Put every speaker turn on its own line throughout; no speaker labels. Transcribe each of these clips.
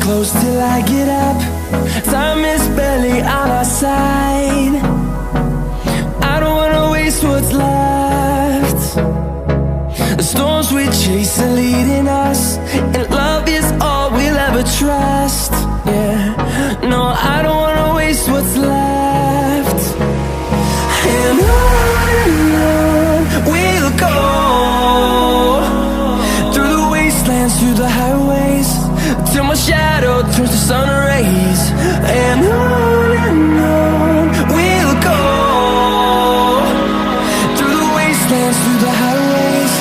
close till I get up. Time is barely on our side. I don't wanna waste what's left. The storms we chase are leading us, and love is all we'll ever trust. Yeah, no, I don't wanna waste what's left. And on we'll go, through the wastelands, through the highways, till my shadow turns to sun rays. And on we'll go, through the wastelands, through the highways,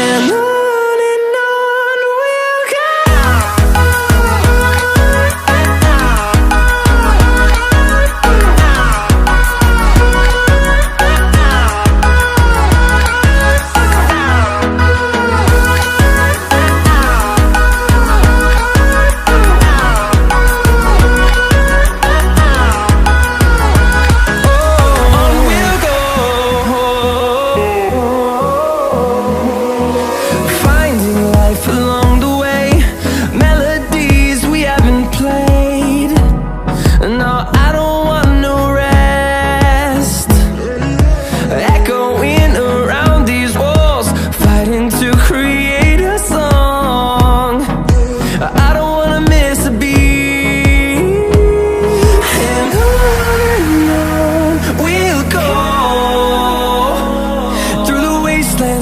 and on we'll go.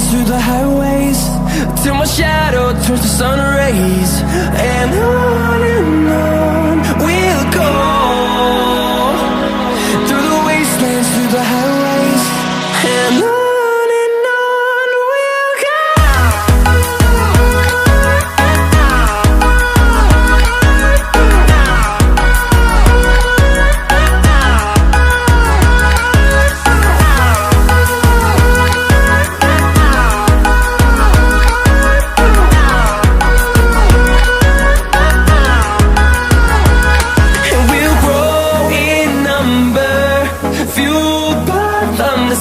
Through the highways, till my shadow turns to sun rays. And on we'll go, through the wastelands, through the highways, and on we'll go.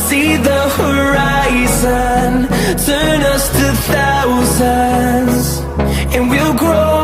See the horizon turn us to thousands, and we'll grow